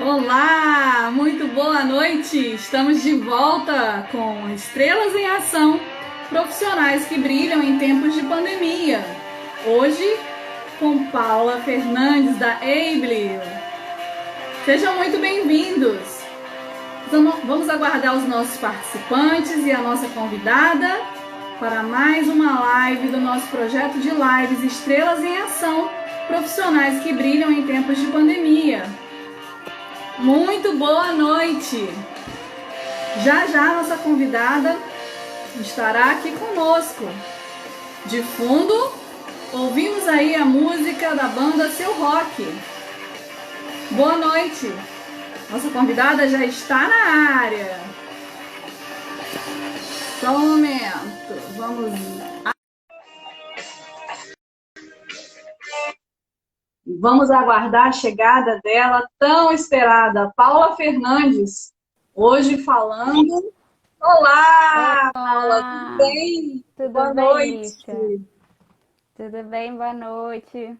Olá, muito boa noite! Estamos de volta com Estrelas em Ação, profissionais que brilham em tempos de pandemia. Hoje, com Paula Fernandes, da Able. Sejam muito bem-vindos! Vamos aguardar os nossos participantes e a nossa convidada para mais uma live do nosso projeto de lives Estrelas em Ação, profissionais que brilham em tempos de pandemia. Muito boa noite! Já já nossa convidada estará aqui conosco. De fundo, ouvimos aí a música da banda Seu Rock. Boa noite! Nossa convidada já está na área. Só um momento, Vamos aguardar a chegada dela, tão esperada, Paula Fernandes, hoje falando. Olá, Paula, tudo bem? Tudo Boa bem, noite. Lícia? Tudo bem, boa noite.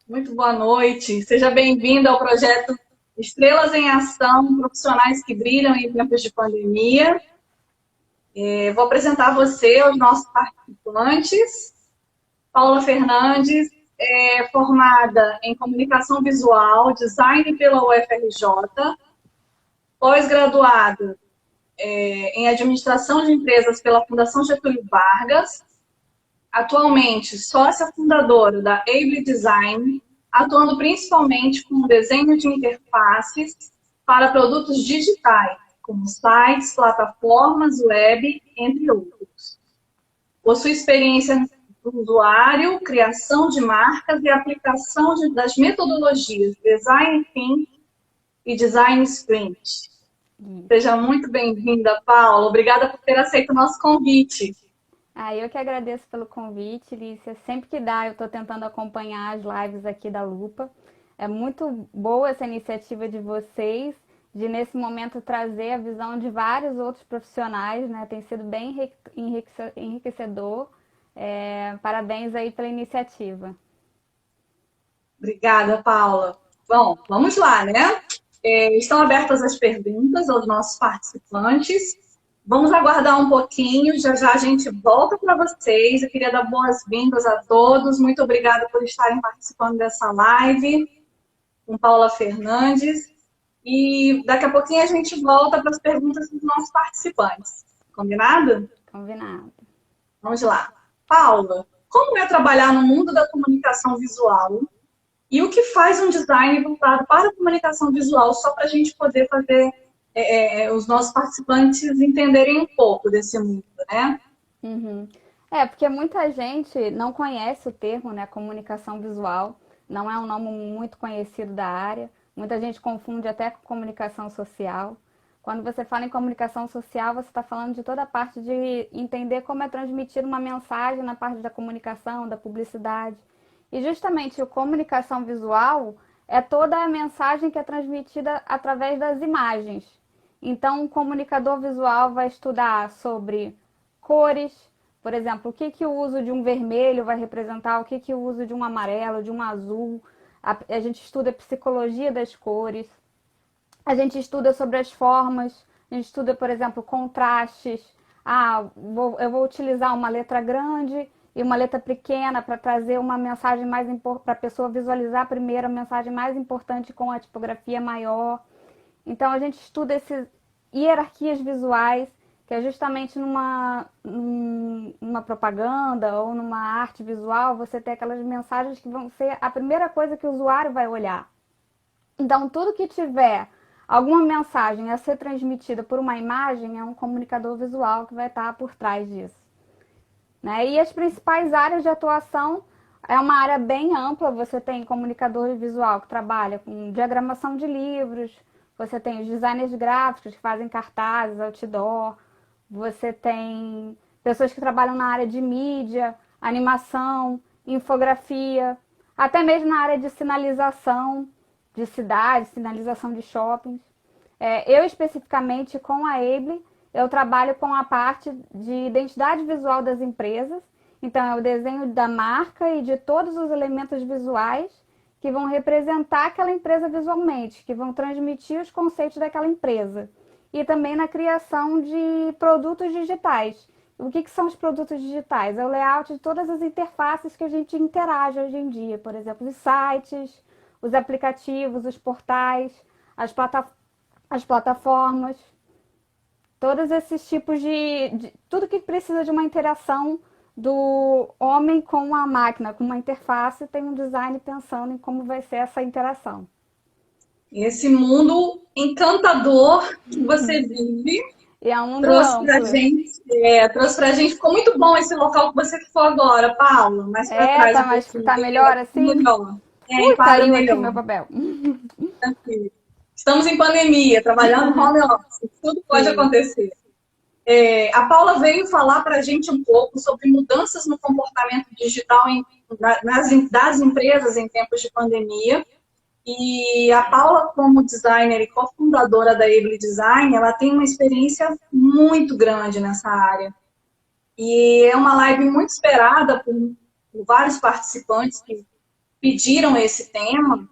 Muito boa noite. Seja bem-vinda ao projeto Estrelas em Ação, profissionais que brilham em tempos de pandemia. Vou apresentar você aos nossos participantes. Paula Fernandes é formada em Comunicação Visual, Design pela UFRJ, pós-graduada em Administração de Empresas pela Fundação Getúlio Vargas, atualmente sócia fundadora da Able Design, atuando principalmente com desenho de interfaces para produtos digitais, como sites, plataformas, web, entre outros. Possui experiência do usuário, criação de marcas e aplicação das metodologias Design Thinking e Design Sprint. Seja muito bem-vinda, Paula. Obrigada por ter aceito o nosso convite. Eu que agradeço pelo convite, Lícia. Sempre que dá, eu estou tentando acompanhar as lives aqui da Lupa. É muito boa essa iniciativa de vocês, de nesse momento trazer a visão de vários outros profissionais, né? Tem sido bem enriquecedor. Parabéns aí pela iniciativa. Obrigada, Paula. Bom, vamos lá, né? Estão abertas as perguntas aos nossos participantes. Vamos aguardar um pouquinho, já já a gente volta para vocês. Eu queria dar boas-vindas a todos. Muito obrigada por estarem participando dessa live com Paula Fernandes. E daqui a pouquinho a gente volta para as perguntas dos nossos participantes. Combinado? Combinado. Vamos lá. Paula, como é trabalhar no mundo da comunicação visual? E o que faz um design voltado para a comunicação visual? Só para a gente poder fazer os nossos participantes entenderem um pouco desse mundo, né? Uhum. Porque muita gente não conhece o termo, né, comunicação visual, não é um nome muito conhecido da área, muita gente confunde até com comunicação social. Quando você fala em comunicação social, você está falando de toda a parte de entender como é transmitir uma mensagem na parte da comunicação, da publicidade. E justamente a comunicação visual é toda a mensagem que é transmitida através das imagens. Então, o comunicador visual vai estudar sobre cores, por exemplo, o que o uso de um vermelho vai representar, o que o uso de um amarelo, de um azul. A gente estuda a psicologia das cores, a gente estuda sobre as formas, a gente estuda, por exemplo, contrastes. Eu vou utilizar uma letra grande e uma letra pequena para trazer uma mensagem mais importante, para a pessoa visualizar primeiro a mensagem mais importante com a tipografia maior. Então, a gente estuda essas hierarquias visuais, que é justamente numa propaganda ou numa arte visual, você tem aquelas mensagens que vão ser a primeira coisa que o usuário vai olhar. Então, tudo que tiver alguma mensagem a ser transmitida por uma imagem é um comunicador visual que vai estar por trás disso. Né? E as principais áreas de atuação é uma área bem ampla. Você tem comunicador visual que trabalha com diagramação de livros, você tem os designers gráficos que fazem cartazes, outdoor, você tem pessoas que trabalham na área de mídia, animação, infografia, até mesmo na área de sinalização de cidades, sinalização de shoppings. Eu especificamente com a Able, eu trabalho com a parte de identidade visual das empresas. Então, é o desenho da marca e de todos os elementos visuais que vão representar aquela empresa visualmente, que vão transmitir os conceitos daquela empresa. E também na criação de produtos digitais. O que são os produtos digitais? É o layout de todas as interfaces que a gente interage hoje em dia. Por exemplo, os sites, os aplicativos, os portais, as, as plataformas. Todos esses tipos tudo que precisa de uma interação do homem com a máquina, com uma interface, tem um design pensando em como vai ser essa interação. Esse mundo encantador que você vive E é um mundo trouxe pra amplo. gente, ficou muito bom esse local que você ficou agora, Paula, mais para É, trás tá, um pouquinho, tá melhor assim? melhor, Ui, enquadra caiu aqui o melhor. meu papel. Estamos em pandemia, trabalhando home office, tudo pode Sim. acontecer. A Paula veio falar para a gente um pouco sobre mudanças no comportamento digital das empresas em tempos de pandemia. E a Paula, como designer e cofundadora da Able Design, ela tem uma experiência muito grande nessa área. E é uma live muito esperada por vários participantes que pediram esse tema.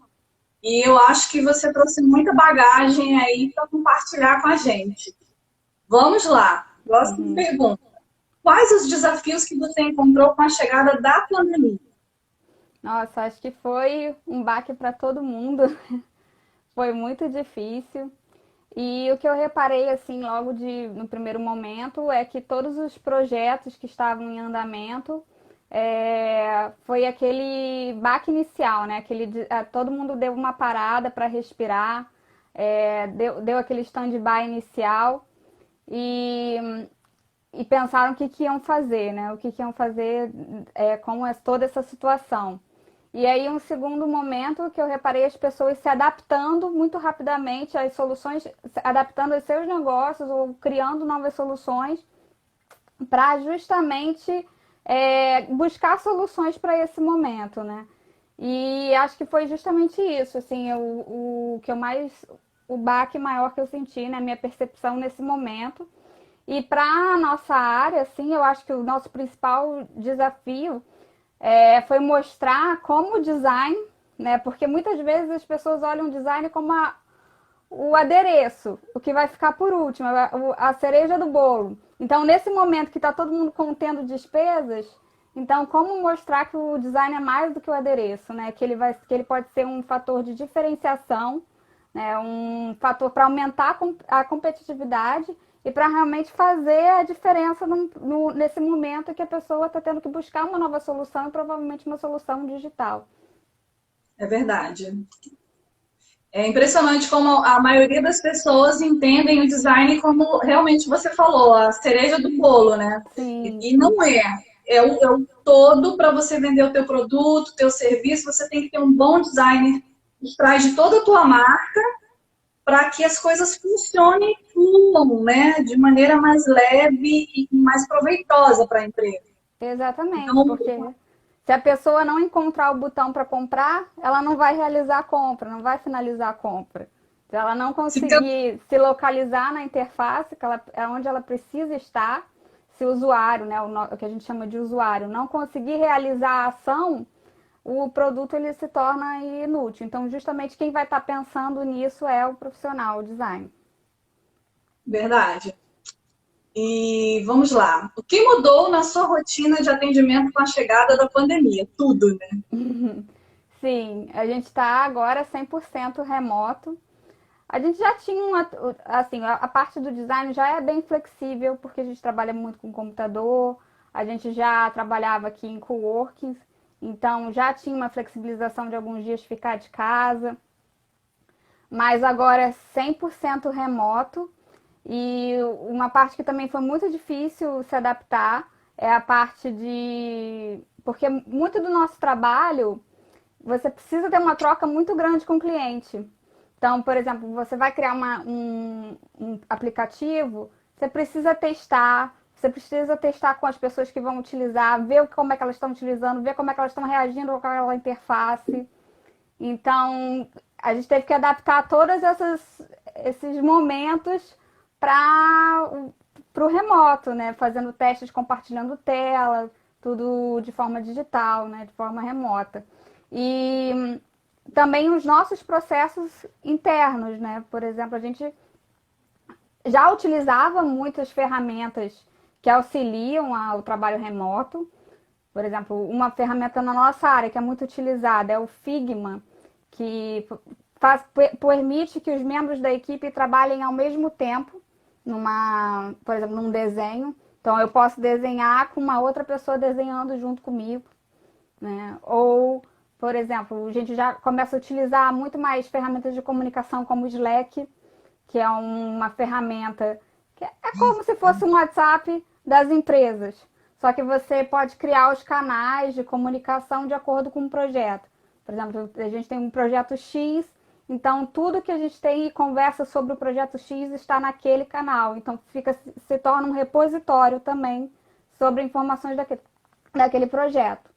E eu acho que você trouxe muita bagagem aí para compartilhar com a gente. Vamos lá. Próxima pergunta. Quais os desafios que você encontrou com a chegada da pandemia? Nossa, acho que foi um baque para todo mundo. Foi muito difícil. E o que eu reparei, assim, no primeiro momento, é que todos os projetos que estavam em andamento, foi aquele baque inicial, né? Todo mundo deu uma parada para respirar, deu aquele stand-by inicial e, e pensaram o que iam fazer, né? O que iam fazer com toda essa situação. E aí, um segundo momento que eu reparei as pessoas se adaptando muito rapidamente às soluções, adaptando aos seus negócios ou criando novas soluções para justamente buscar soluções para esse momento, né? E acho que foi justamente isso, assim, o que eu mais, o baque maior que eu senti, né? Minha percepção nesse momento. E para a nossa área, assim, eu acho que o nosso principal desafio foi mostrar como o design, né? Porque muitas vezes as pessoas olham o design como o adereço, o que vai ficar por último, a cereja do bolo. Então, nesse momento que está todo mundo contendo despesas, então como mostrar que o design é mais do que o adereço, né? Que ele pode ser um fator de diferenciação, né? Um fator para aumentar a competitividade e para realmente fazer a diferença nesse momento que a pessoa está tendo que buscar uma nova solução e provavelmente uma solução digital. É verdade. É impressionante como a maioria das pessoas entendem o design como realmente você falou, a cereja do bolo, né? Sim, E não é. É o todo para você vender o teu produto, o teu serviço, você tem que ter um bom designer por trás de toda a tua marca para que as coisas funcionem e fluam, né? De maneira mais leve e mais proveitosa para a empresa. exatamente, Então, porque se a pessoa não encontrar o botão para comprar, ela não vai realizar a compra, não vai finalizar a compra. Se ela não se conseguir se localizar na interface, é onde ela precisa estar, se o usuário, né, o que a gente chama de usuário, não conseguir realizar a ação, o produto ele se torna inútil. Então, justamente quem vai estar pensando nisso é o profissional, o design. verdade. E vamos lá. O que mudou na sua rotina de atendimento com a chegada da pandemia? Tudo, né? Sim, a gente está agora 100% remoto. A gente já tinha assim, a parte do design já é bem flexível, porque a gente trabalha muito com computador, a gente já trabalhava aqui em coworkings, então já tinha uma flexibilização de alguns dias ficar de casa, mas agora é 100% remoto. E uma parte que também foi muito difícil se adaptar é a parte de. Porque muito do nosso trabalho, você precisa ter uma troca muito grande com o cliente. Então, por exemplo, você vai criar um aplicativo, você precisa testar com as pessoas que vão utilizar, ver como é que elas estão utilizando, ver como é que elas estão reagindo com aquela interface. Então, a gente teve que adaptar todos esses momentos para o remoto, né? Fazendo testes, compartilhando tela, tudo de forma digital, né? De forma remota. E também os nossos processos internos, né? Por exemplo, a gente já utilizava muitas ferramentas que auxiliam ao trabalho remoto. Por exemplo, uma ferramenta na nossa área que é muito utilizada é o Figma, que permite que os membros da equipe trabalhem ao mesmo tempo, por exemplo, num desenho. Então, eu posso desenhar com uma outra pessoa desenhando junto comigo, né? Ou, por exemplo, a gente já começa a utilizar muito mais ferramentas de comunicação como o Slack, que é uma ferramenta que é como se fosse um WhatsApp das empresas. Só que você pode criar os canais de comunicação de acordo com o projeto. Por exemplo, a gente tem um projeto X, então tudo que a gente tem e conversa sobre o projeto X está naquele canal. Então se torna um repositório também sobre informações daquele projeto.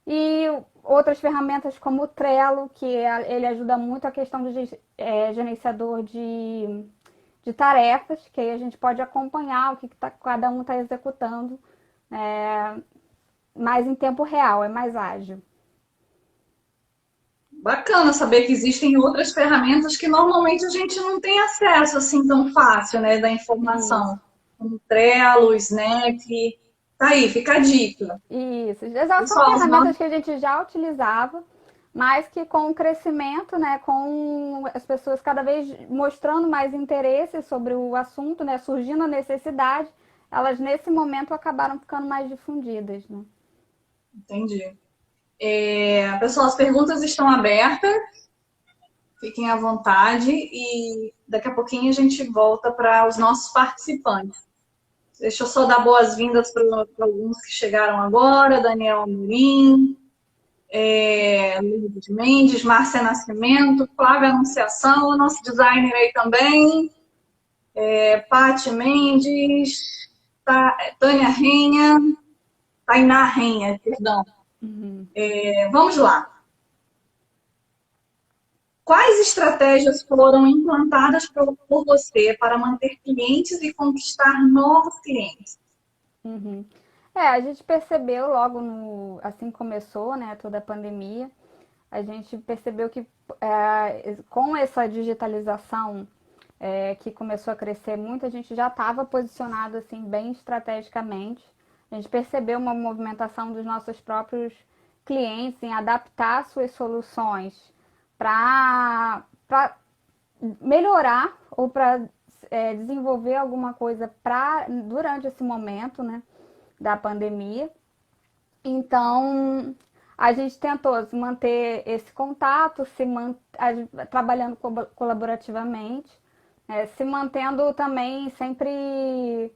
E outras ferramentas como o Trello, que ele ajuda muito a questão do gerenciador de tarefas, que aí a gente pode acompanhar o que cada um está executando, mais em tempo real, é mais ágil. Bacana saber que existem outras ferramentas que normalmente a gente não tem acesso assim tão fácil, né, da Isso. informação. Como Trello, Snap. Tá aí, fica a dica. Isso. Já são Pessoal, ferramentas que a gente já utilizava, mas que com o crescimento, né, com as pessoas cada vez mostrando mais interesse sobre o assunto, né, surgindo a necessidade, elas nesse momento acabaram ficando mais difundidas, né? entendi. Pessoal, as perguntas estão abertas, fiquem à vontade e daqui a pouquinho a gente volta para os nossos participantes. Deixa eu só dar boas-vindas para alguns que chegaram agora, Daniel Amorim, Lourdes Mendes, Márcia Nascimento, Flávia Anunciação, nosso designer aí também, Paty Mendes, Tânia Renha, Tainá Renha, perdão. Vamos lá. Quais estratégias foram implantadas por você para manter clientes e conquistar novos clientes? Uhum. A gente percebeu logo assim que começou, né, toda a pandemia, a gente percebeu que com essa digitalização que começou a crescer muito, a gente já estava posicionado assim bem estrategicamente. A gente percebeu uma movimentação dos nossos próprios clientes em adaptar suas soluções para melhorar ou para desenvolver alguma coisa durante esse momento, né, da pandemia. Então, a gente tentou manter esse contato, trabalhando colaborativamente, se mantendo também sempre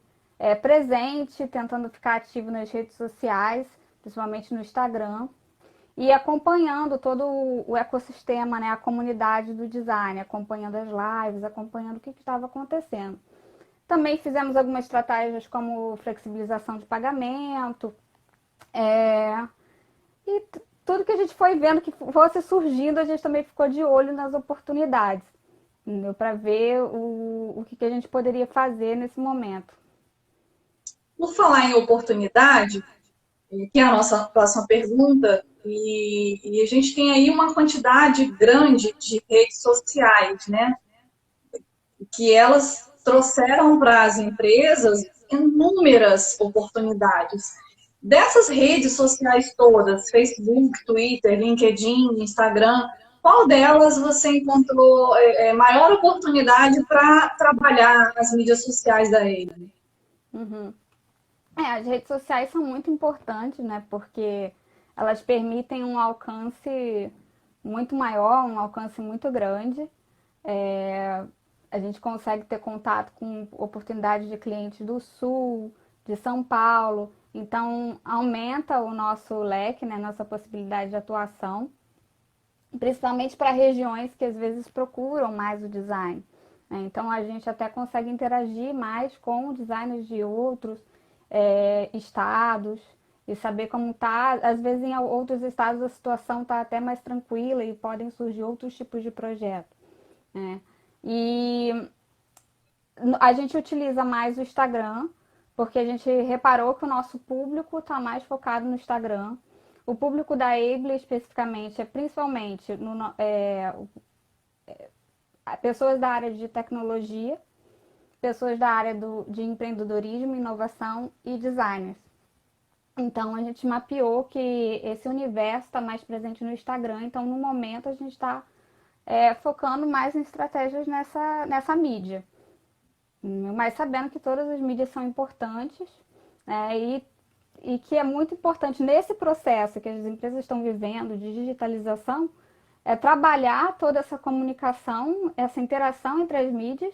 presente, tentando ficar ativo nas redes sociais, principalmente no Instagram, e acompanhando todo o ecossistema, né, a comunidade do design, acompanhando as lives, acompanhando o que estava acontecendo. Também fizemos algumas estratégias como flexibilização de pagamento, e tudo que a gente foi vendo que fosse surgindo, a gente também ficou de olho nas oportunidades, entendeu? Para ver o que a gente poderia fazer nesse momento. Por falar em oportunidade, que é a nossa próxima pergunta, e a gente tem aí uma quantidade grande de redes sociais, né? Que elas trouxeram para as empresas inúmeras oportunidades. Dessas redes sociais todas, Facebook, Twitter, LinkedIn, Instagram, qual delas você encontrou maior oportunidade para trabalhar as mídias sociais da Rede? Uhum. As redes sociais são muito importantes, né? Porque elas permitem um alcance muito maior, um alcance muito grande. A gente consegue ter contato com oportunidades de clientes do Sul, de São Paulo. Então, aumenta o nosso leque, né? Nossa possibilidade de atuação, principalmente para regiões que às vezes procuram mais o design. Então, a gente até consegue interagir mais com designers de outros estados e saber como está. Às vezes, em outros estados, a situação está até mais tranquila e podem surgir outros tipos de projetos, né? E a gente utiliza mais o Instagram, porque a gente reparou que o nosso público está mais focado no Instagram. O público da Able especificamente é principalmente pessoas da área de tecnologia, pessoas da área de empreendedorismo, inovação e designers. Então, a gente mapeou que esse universo está mais presente no Instagram. Então, no momento, a gente está focando mais em estratégias nessa mídia. Mas sabendo que todas as mídias são importantes, né, e que é muito importante nesse processo que as empresas estão vivendo de digitalização, é trabalhar toda essa comunicação, essa interação entre as mídias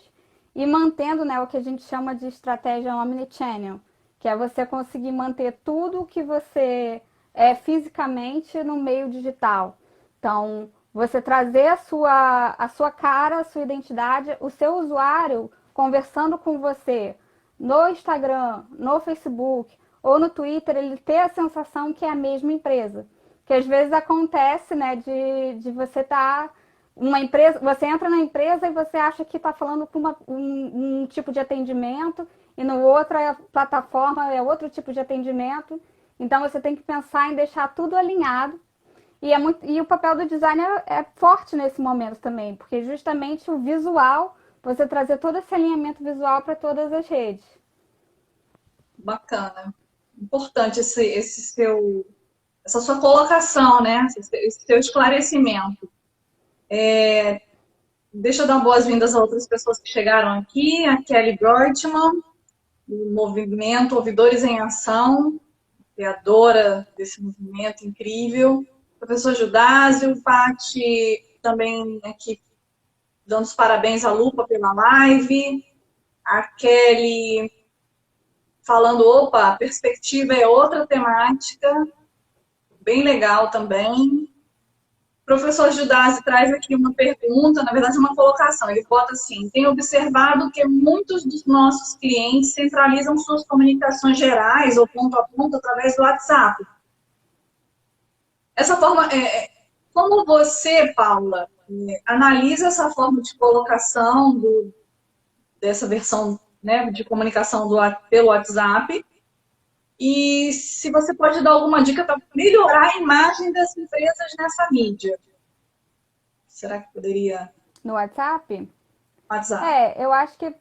e mantendo, né, o que a gente chama de estratégia omnichannel, que é você conseguir manter tudo o que você é fisicamente no meio digital. Então, você trazer a sua cara, a sua identidade, o seu usuário conversando com você no Instagram, no Facebook ou no Twitter, ele ter a sensação que é a mesma empresa. Que às vezes acontece, né, de você estar uma empresa, você entra na empresa e você acha que está falando com um tipo de atendimento e no outra plataforma é outro tipo de atendimento. Então você tem que pensar em deixar tudo alinhado. E o papel do designer é forte nesse momento também, porque justamente o visual, você trazer todo esse alinhamento visual para todas as redes. Bacana. Importante essa sua colocação, né? Esse seu esclarecimento. Deixa eu dar boas-vindas a outras pessoas que chegaram aqui. A Kelly Brortman, do movimento Ouvidores em Ação, criadora desse movimento incrível. Professor Judásio, Pati também aqui dando os parabéns à Lupa pela live. A Kelly falando, opa, a perspectiva é outra temática, bem legal também. O professor Judásio traz aqui uma pergunta, na verdade uma colocação. Ele bota assim: tem observado que muitos dos nossos clientes centralizam suas comunicações gerais ou ponto a ponto através do WhatsApp. Essa forma, como você, Paula, analisa essa forma de colocação dessa versão, né, de comunicação pelo WhatsApp? E se você pode dar alguma dica para melhorar a imagem das empresas nessa mídia? Será que poderia? No WhatsApp? WhatsApp. Eu acho que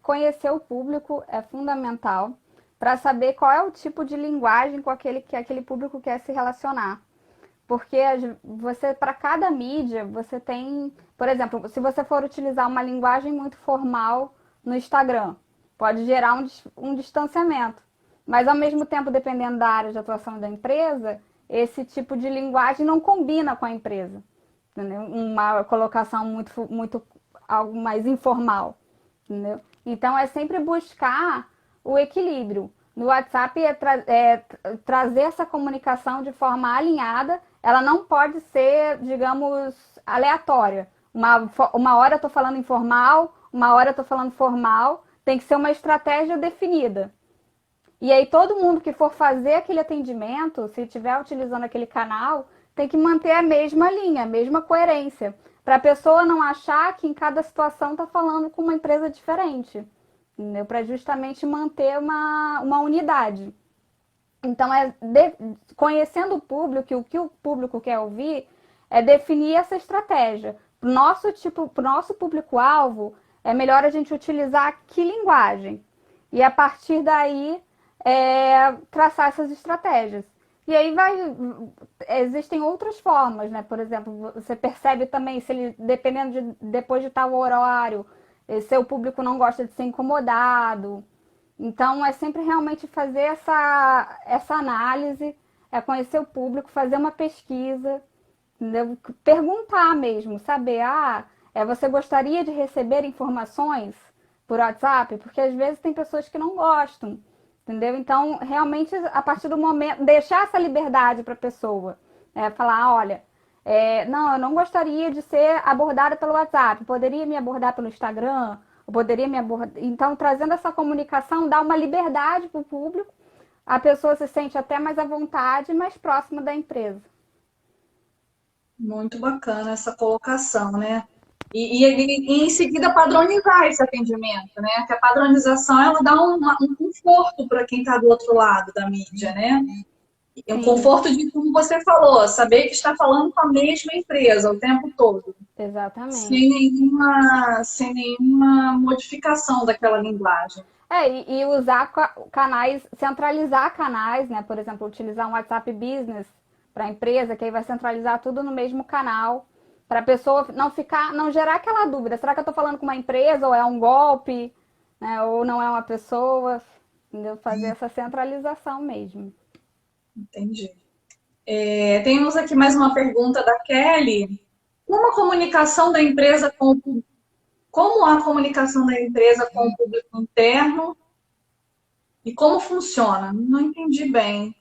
conhecer o público é fundamental para saber qual é o tipo de linguagem com que aquele público quer se relacionar. Porque para cada mídia, você tem... Por exemplo, se você for utilizar uma linguagem muito formal no Instagram, pode gerar um distanciamento. Mas, ao mesmo tempo, dependendo da área de atuação da empresa, esse tipo de linguagem não combina com a empresa. Entendeu? Uma colocação muito algo mais informal. Entendeu? Então, é sempre buscar o equilíbrio. No WhatsApp, trazer essa comunicação de forma alinhada. Ela não pode ser, digamos, aleatória. Uma hora eu estou falando informal, uma hora eu estou falando formal. Tem que ser uma estratégia definida. E aí todo mundo que for fazer aquele atendimento, se estiver utilizando aquele canal, tem que manter a mesma linha, a mesma coerência. Para a pessoa não achar que em cada situação está falando com uma empresa diferente. Para justamente manter uma unidade. Então, conhecendo o público, o que o público quer ouvir, é definir essa estratégia. Para o nosso público-alvo, é melhor a gente utilizar que linguagem. E a partir daí, traçar essas estratégias. E aí existem outras formas, né? Por exemplo, você percebe também, se ele, dependendo depois de tal horário, seu público não gosta de ser incomodado. Então, é sempre realmente fazer essa análise, conhecer o público, fazer uma pesquisa, entendeu? Perguntar mesmo, saber, você gostaria de receber informações por WhatsApp? Porque às vezes tem pessoas que não gostam, entendeu? Então, realmente, a partir do momento, deixar essa liberdade para a pessoa, falar, olha, não, eu não gostaria de ser abordada pelo WhatsApp, poderia me abordar pelo Instagram? Poderia me abordar. Então, trazendo essa comunicação, dá uma liberdade para o público, a pessoa se sente até mais à vontade, mais próxima da empresa. Muito bacana essa colocação, né? E em seguida padronizar esse atendimento, né? Que a padronização ela dá um conforto para quem está do outro lado da mídia, né? É um Sim, conforto de, como você falou, saber que está falando com a mesma empresa o tempo todo, exatamente. sem nenhuma modificação daquela linguagem. E usar canais, centralizar canais, né? Por exemplo, utilizar um WhatsApp Business para a empresa, que aí vai centralizar tudo no mesmo canal, para a pessoa não ficar, não gerar aquela dúvida. Será que eu estou falando com uma empresa ou é um golpe, né? Ou não é uma pessoa? Entendeu? Fazer essa centralização mesmo. Entendi. Temos aqui mais uma pergunta da Kelly. Como a comunicação da empresa com o, como a comunicação da empresa com o público interno e como funciona? Não entendi bem.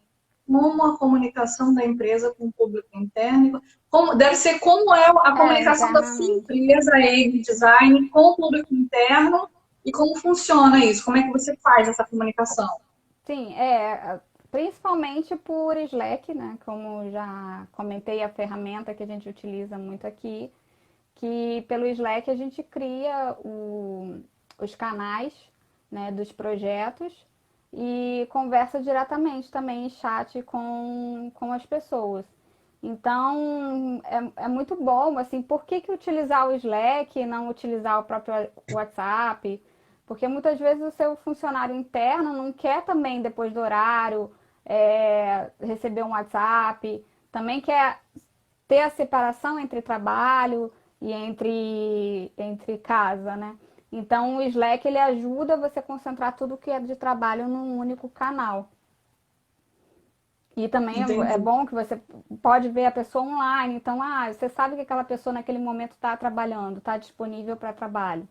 Como a comunicação da empresa com o público interno, deve ser como é a É, comunicação da sua internamente. empresa, a Design, com o público interno e como funciona isso? Como é que você faz essa comunicação? Sim, principalmente por Slack, né? Como já comentei, a ferramenta que a gente utiliza muito aqui, que pelo Slack a gente cria os canais, né, dos projetos e conversa diretamente também em chat com as pessoas. Então, é muito bom, assim, por que utilizar o Slack e não utilizar o próprio WhatsApp? Porque muitas vezes o seu funcionário interno não quer também, depois do horário, receber um WhatsApp, também quer ter a separação entre trabalho e entre casa, né? Então, o Slack, ele ajuda você a concentrar tudo que é de trabalho num único canal. E também é Entendi. bom que você pode ver a pessoa online. Então, você sabe que aquela pessoa naquele momento está trabalhando, está disponível para trabalho.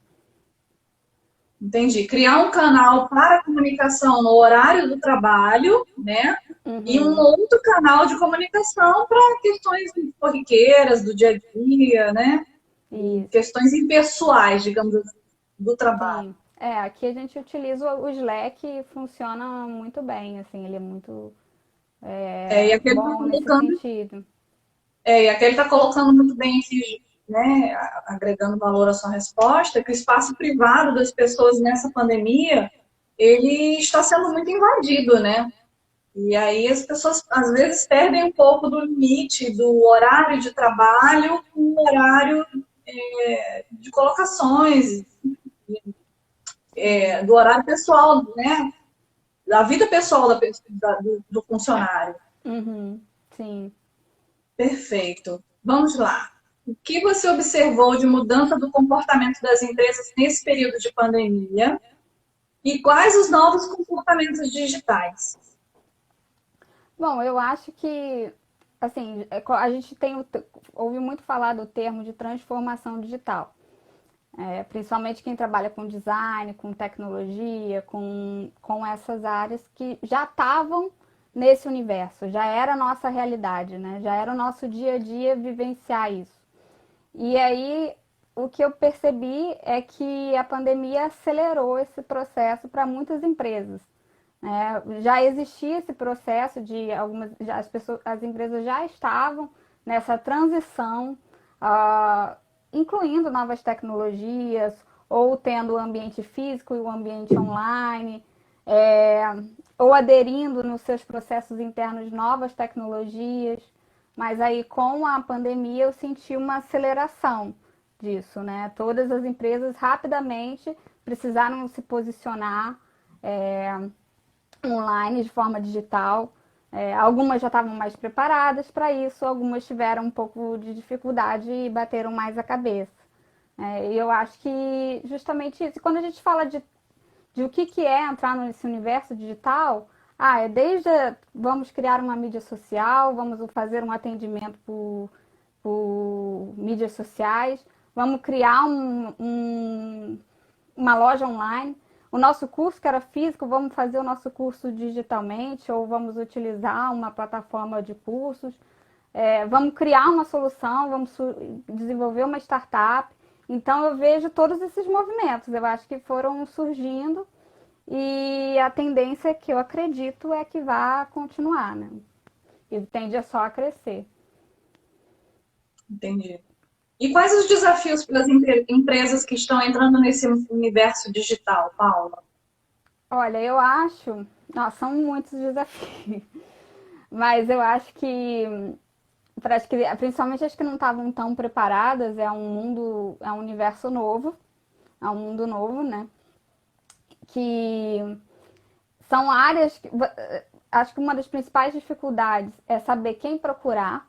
Entendi. Criar um canal para comunicação no horário do trabalho, né? E um Uhum, outro canal de comunicação para questões corriqueiras do dia a dia, né? E isso, questões impessoais, digamos assim, do trabalho. sim. Aqui a gente utiliza o Slack e funciona muito bem, assim, ele é muito E aquele está bom nesse colocando, sentido. e aquele tá colocando muito bem aqui, né? Agregando valor à sua resposta, que o espaço privado das pessoas nessa pandemia ele está sendo muito invadido, né? E aí as pessoas às vezes perdem um pouco do limite do horário de trabalho com o horário de colocações, Sim. do horário pessoal, né? Da vida pessoal do funcionário. Uhum, sim. Perfeito. Vamos lá. O que você observou de mudança do comportamento das empresas nesse período de pandemia? E quais os novos comportamentos digitais? Bom, eu acho que, assim, a gente ouve muito falar do termo de transformação digital. Principalmente quem trabalha com design, com tecnologia, com essas áreas que já estavam nesse universo, já era a nossa realidade, né? Já era o nosso dia a dia vivenciar isso. E aí, o que eu percebi é que a pandemia acelerou esse processo para muitas empresas. Né? Já existia esse processo de as empresas já estavam nessa transição, ah, incluindo novas tecnologias, ou tendo o ambiente físico e o ambiente online, é, ou aderindo nos seus processos internos novas tecnologias. Mas aí com a pandemia eu senti uma aceleração disso, né? Todas as empresas rapidamente precisaram se posicionar online de forma digital. Algumas já estavam mais preparadas para isso, algumas tiveram um pouco de dificuldade e bateram mais a cabeça. E eu acho que justamente isso. Quando a gente fala de o que é entrar nesse universo digital, é desde vamos criar uma mídia social, vamos fazer um atendimento por mídias sociais, vamos criar uma loja online. O nosso curso que era físico, vamos fazer o nosso curso digitalmente ou vamos utilizar uma plataforma de cursos. Vamos criar uma solução, vamos desenvolver uma startup. Então eu vejo todos esses movimentos, eu acho que foram surgindo e a tendência que eu acredito é que vai continuar, né? E tende a só a crescer. Entendi. E quais os desafios para as empresas que estão entrando nesse universo digital, Paula? Olha, eu acho, são muitos desafios, Mas eu acho que, principalmente as que não estavam tão preparadas, é um universo novo, é um mundo novo, né? Que são áreas que, acho que uma das principais dificuldades é saber quem procurar.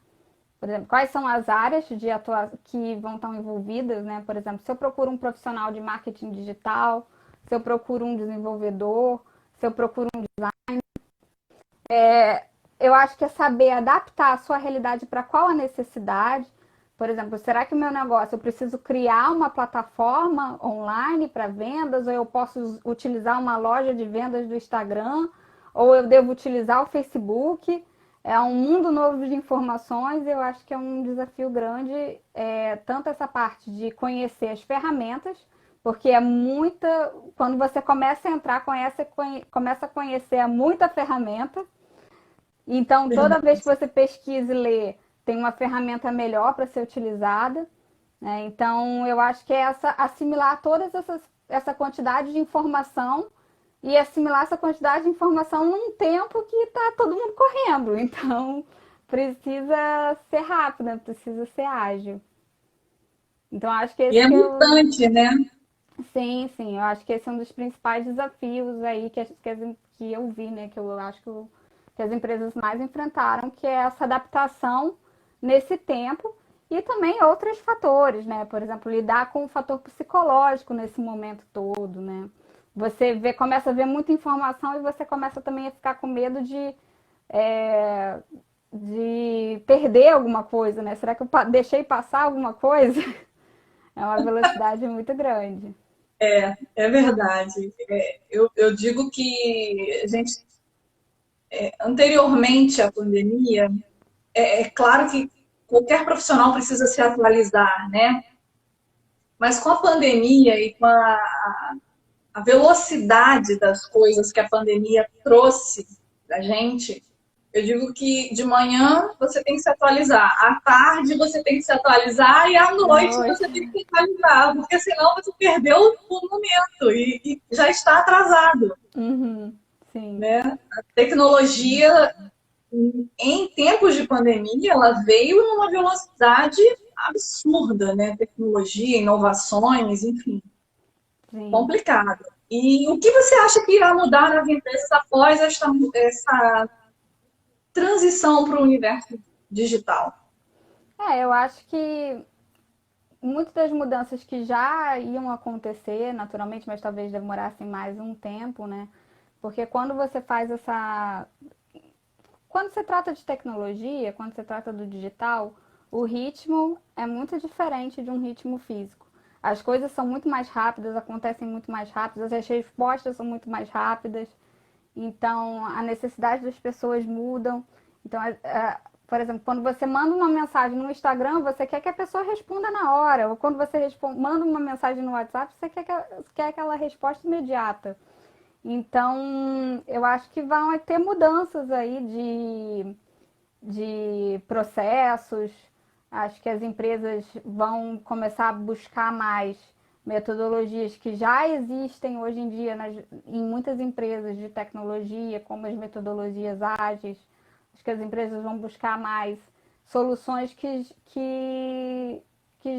Por exemplo, quais são as áreas de atuação que vão estar envolvidas, né? Por exemplo, se eu procuro um profissional de marketing digital, se eu procuro um desenvolvedor, se eu procuro um design, eu acho que é saber adaptar a sua realidade para qual a necessidade. Por exemplo, será que o meu negócio eu preciso criar uma plataforma online para vendas, ou eu posso utilizar uma loja de vendas do Instagram, ou eu devo utilizar o Facebook? É um mundo novo de informações e eu acho que é um desafio grande, tanto essa parte de conhecer as ferramentas, porque é muita. Quando você começa a entrar, começa a conhecer muita ferramenta. Então, toda vez que Verdade. você pesquisa e lê, tem uma ferramenta melhor para ser utilizada, né? Então, eu acho que é assimilar essa quantidade de informação e assimilar essa quantidade de informação num tempo que está todo mundo correndo. Então, precisa ser rápida, precisa ser ágil. Então, acho que E esse é que eu. mutante, né? Sim, sim, eu acho que esse é um dos principais desafios aí que eu vi, né? Que eu acho que as empresas mais enfrentaram, que é essa adaptação nesse tempo e também outros fatores, né? Por exemplo, lidar com o fator psicológico nesse momento todo, né? Começa a ver muita informação e você começa também a ficar com medo é, de perder alguma coisa, né? Será que eu deixei passar alguma coisa? É uma velocidade muito grande. É verdade. Eu digo que a gente, anteriormente à pandemia, é claro que qualquer profissional precisa se atualizar, né? Mas com a pandemia e com a velocidade das coisas que a pandemia trouxe da gente, eu digo que de manhã você tem que se atualizar, à tarde você tem que se atualizar e à À noite você noite. tem que se atualizar, porque senão você perdeu o momento e já está atrasado, Uhum, sim, né? A tecnologia, em tempos de pandemia, ela veio numa velocidade absurda, né? Tecnologia, inovações, enfim, sim. complicado. E o que você acha que irá mudar nas empresas após essa transição para o universo digital? Eu acho que muitas das mudanças que já iam acontecer naturalmente, mas talvez demorassem mais um tempo, né? Porque quando você faz essa. Quando se trata de tecnologia, quando se trata do digital, o ritmo é muito diferente de um ritmo físico. As coisas são muito mais rápidas, acontecem muito mais rápidas, as respostas são muito mais rápidas. Então, a necessidade das pessoas mudam. Então, por exemplo, quando você manda uma mensagem no Instagram, você quer que a pessoa responda na hora. Ou quando você manda uma mensagem no WhatsApp, você quer aquela resposta imediata. Então, eu acho que vão ter mudanças aí de processos. Acho que as empresas vão começar a buscar mais metodologias que já existem hoje em dia em muitas empresas de tecnologia, como as metodologias ágeis. Acho que as empresas vão buscar mais soluções que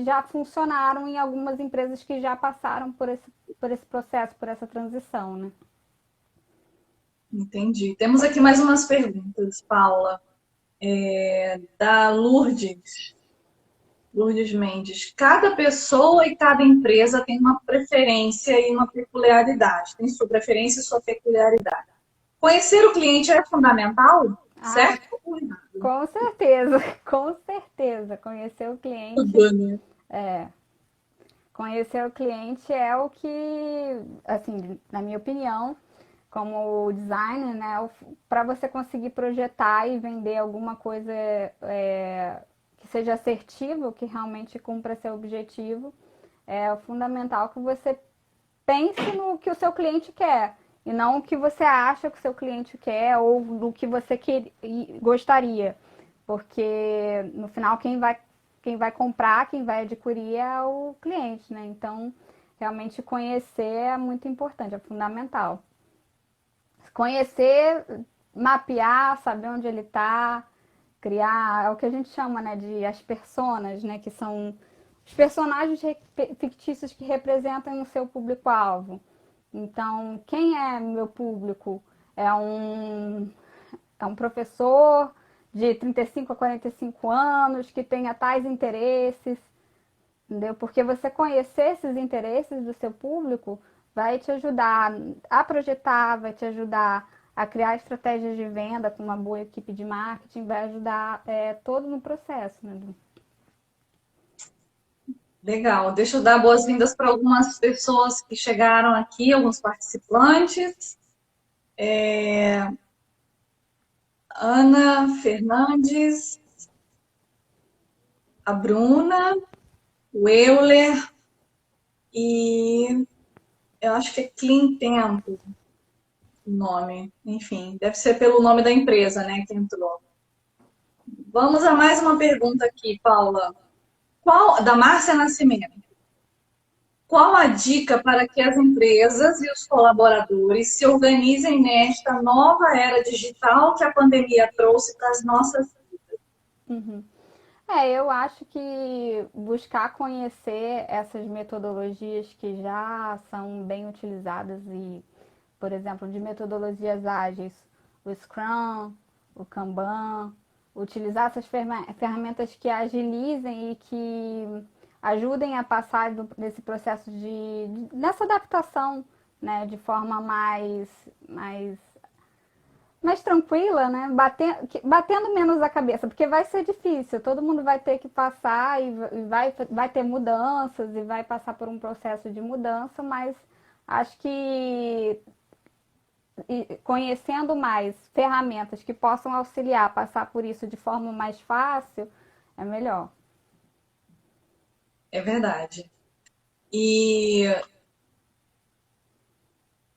já funcionaram em algumas empresas que já passaram por esse processo, por essa transição, né? Entendi. Temos aqui mais umas perguntas, Paula. Da Lourdes Mendes. Cada pessoa e cada empresa tem uma preferência e uma peculiaridade. Tem sua preferência e sua peculiaridade. Conhecer o cliente é fundamental, Ah, certo ou errado? com certeza, com certeza. Conhecer o cliente Tudo, né? é, conhecer o cliente é o que, assim, na minha opinião, como designer, né, para você conseguir projetar e vender alguma coisa que seja assertivo, que realmente cumpra seu objetivo, é fundamental que você pense no que o seu cliente quer e não o que você acha que o seu cliente quer ou do que você gostaria, porque no final quem vai comprar, quem vai adquirir é o cliente, né? Então, realmente conhecer é muito importante, é fundamental. Conhecer mapear, saber onde ele está, criar, é o que a gente chama, né, de as personas, né, que são os personagens fictícios que representam o seu público-alvo. Então, quem é meu público? É um professor de 35 a 45 anos que tenha tais interesses, entendeu? Porque você conhecer esses interesses do seu público vai te ajudar a projetar, vai te ajudar a criar estratégias de venda com uma boa equipe de marketing, vai ajudar todo no processo, né? Legal. Deixa eu dar boas-vindas para algumas pessoas que chegaram aqui, alguns participantes. Ana Fernandes, a Bruna, o Euler e eu acho que é Clean Tempo o nome. Enfim, deve ser pelo nome da empresa, né, que entrou. Vamos a mais uma pergunta aqui, Paula. Da Márcia Nascimento. Qual a dica para que as empresas e os colaboradores se organizem nesta nova era digital que a pandemia trouxe para as nossas vidas? Uhum. Eu acho que buscar conhecer essas metodologias que já são bem utilizadas e, por exemplo, de metodologias ágeis, o Scrum, o Kanban, utilizar essas ferramentas que agilizem e que ajudem a passar desse processo nessa adaptação, né, de forma mais tranquila, né? Batendo menos a cabeça, porque vai ser difícil, todo mundo vai ter que passar e vai ter mudanças e vai passar por um processo de mudança, mas acho que conhecendo mais ferramentas que possam auxiliar a passar por isso de forma mais fácil, é melhor. É verdade. E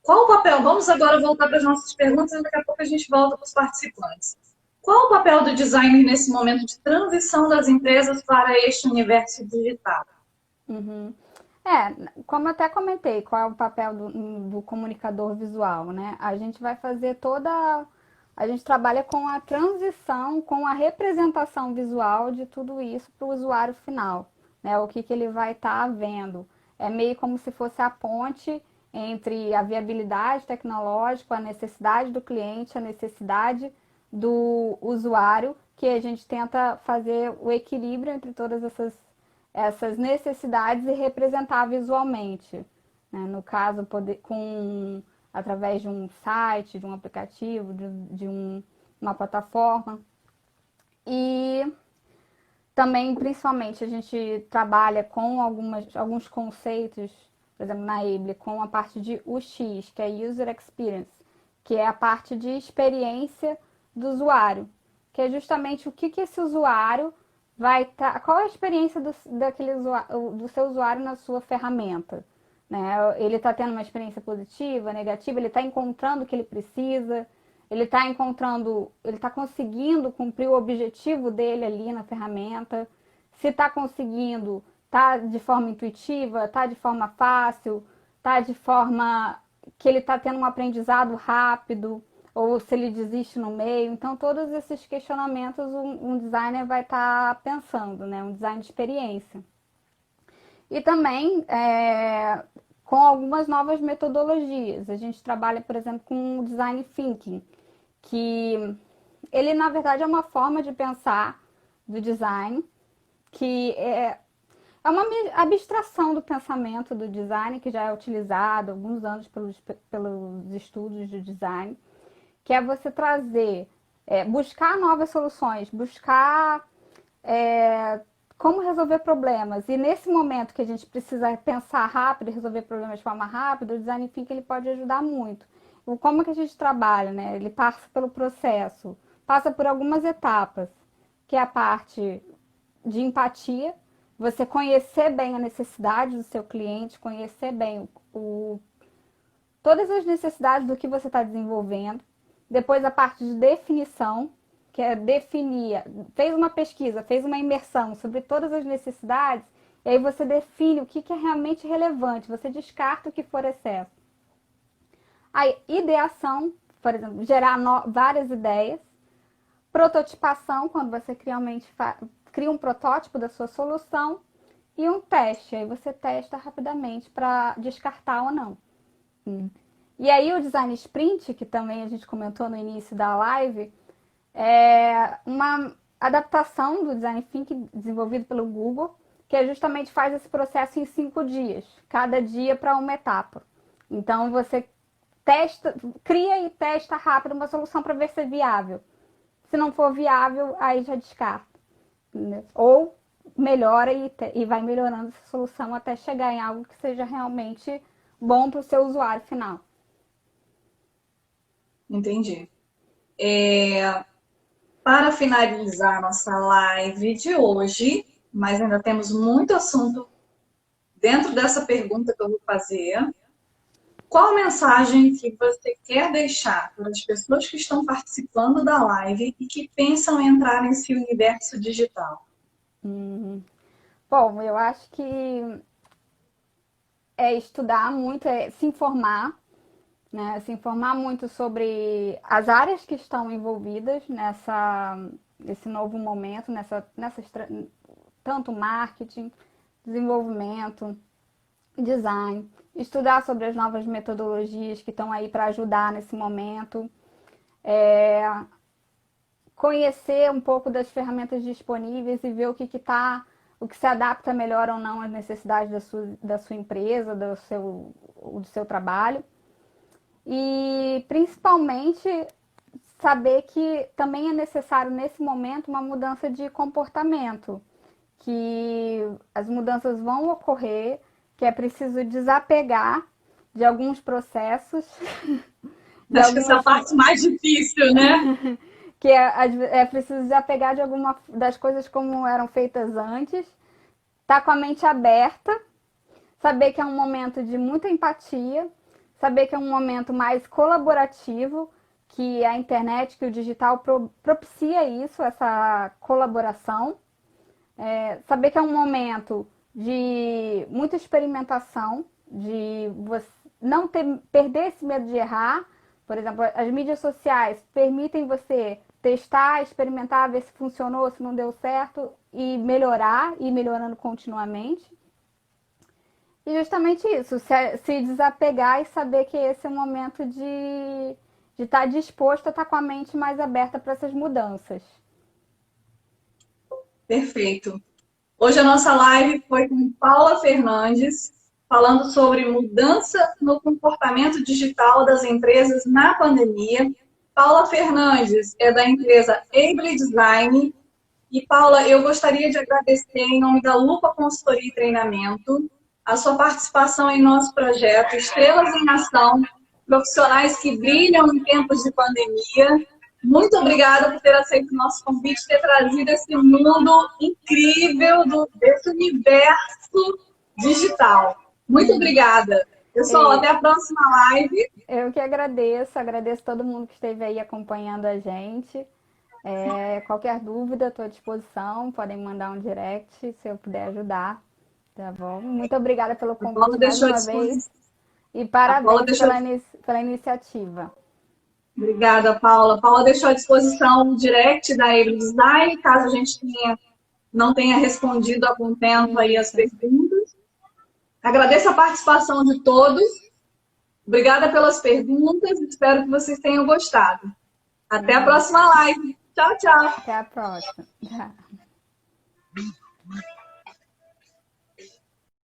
qual o papel? Vamos agora voltar para as nossas perguntas e daqui a pouco a gente volta para os participantes. Qual o papel do designer nesse momento de transição das empresas para este universo digital? Uhum. Como eu até comentei, qual é o papel do comunicador visual, né? A gente vai fazer a gente trabalha com a transição, com a representação visual de tudo isso para o usuário final, né? O que ele vai estar vendo. É meio como se fosse a ponte entre a viabilidade tecnológica, a necessidade do cliente, a necessidade do usuário, que a gente tenta fazer o equilíbrio entre todas essas necessidades e representar visualmente, né? No caso, através de um site, de um aplicativo, uma plataforma. E também, principalmente, a gente trabalha com alguns conceitos, por exemplo, na Able, com a parte de UX, que é User Experience, que é a parte de experiência do usuário, que é justamente o que esse usuário qual é a experiência do seu usuário na sua ferramenta, né? Ele está tendo uma experiência positiva, negativa, ele está encontrando o que ele precisa, ele está conseguindo cumprir o objetivo dele ali na ferramenta, se está conseguindo, está de forma intuitiva, está de forma fácil, está de forma que ele está tendo um aprendizado rápido, ou se ele desiste no meio. Então, todos esses questionamentos um designer vai estar pensando, né? Um design de experiência. E também com algumas novas metodologias. A gente trabalha, por exemplo, com o design thinking, que ele, na verdade, é uma forma de pensar do design, que é uma abstração do pensamento do design, que já é utilizado há alguns anos pelos estudos de design, que é você buscar novas soluções, buscar como resolver problemas. E nesse momento que a gente precisa pensar rápido e resolver problemas de forma rápida, o design thinking ele pode ajudar muito. Como que a gente trabalha, né? Ele passa pelo processo, passa por algumas etapas, que é a parte de empatia, você conhecer bem a necessidade do seu cliente, conhecer bem todas as necessidades do que você está desenvolvendo. Depois a parte de definição, que é definir, fez uma pesquisa, fez uma imersão sobre todas as necessidades, e aí você define o que é realmente relevante, você descarta o que for excesso. A ideação, por exemplo, gerar várias ideias. Prototipação, quando você cria um protótipo da sua solução. E um teste, aí você testa rapidamente para descartar ou não. E aí o design sprint, que também a gente comentou no início da live, é uma adaptação do design thinking desenvolvido pelo Google, que justamente faz esse processo em 5 dias, cada dia para uma etapa. Então você cria e testa rápido uma solução para ver se é viável. Se não for viável, aí já descarta. Entendeu? Ou melhora e vai melhorando essa solução até chegar em algo que seja realmente bom para o seu usuário final. Entendi. Para finalizar nossa live de hoje, mas ainda temos muito assunto dentro dessa pergunta que eu vou fazer. Qual mensagem que você quer deixar para as pessoas que estão participando da live e que pensam em entrar nesse universo digital? Bom, eu acho que é estudar muito, é se informar, né? Se informar muito sobre as áreas que estão envolvidas nesse novo momento, tanto marketing, desenvolvimento, design, estudar sobre as novas metodologias que estão aí para ajudar nesse momento, conhecer um pouco das ferramentas disponíveis e ver o que se adapta melhor ou não às necessidades da sua empresa, do seu trabalho. E principalmente saber que também é necessário nesse momento uma mudança de comportamento, que as mudanças vão ocorrer, que é preciso desapegar de alguns processos. Acho que essa é a parte mais difícil, né? Que é preciso desapegar de alguma das coisas como eram feitas antes, tá com a mente aberta, saber que é um momento de muita empatia, saber que é um momento mais colaborativo, que a internet, que o digital propicia isso, essa colaboração, saber que é um momento de muita experimentação, de você não perder esse medo de errar. Por exemplo, as mídias sociais permitem você testar, experimentar, ver se funcionou, se não deu certo e melhorar, e melhorando continuamente. E justamente isso, se desapegar e saber que esse é o momento de estar disposto a estar com a mente mais aberta para essas mudanças. Perfeito. Hoje a nossa live foi com Paula Fernandes, falando sobre mudança no comportamento digital das empresas na pandemia. Paula Fernandes é da empresa Able Design. E, Paula, eu gostaria de agradecer, em nome da Lupa Consultoria e Treinamento, a sua participação em nosso projeto Estrelas em Ação, profissionais que brilham em tempos de pandemia. Muito obrigada por ter aceito o nosso convite, ter trazido esse mundo incrível desse universo digital. Muito obrigada. Pessoal, até a próxima live. Eu que agradeço todo mundo que esteve aí acompanhando a gente. Qualquer dúvida, estou à disposição, podem mandar um direct se eu puder ajudar, tá bom? Muito obrigada pelo convite mais uma vez e parabéns pela iniciativa. Obrigada, Paula. Paula deixou à disposição o direct da Able Design, caso a gente não tenha respondido a algum tempo aí as perguntas. Agradeço a participação de todos. Obrigada pelas perguntas. Espero que vocês tenham gostado. Até a próxima live. Tchau, tchau. Até a próxima.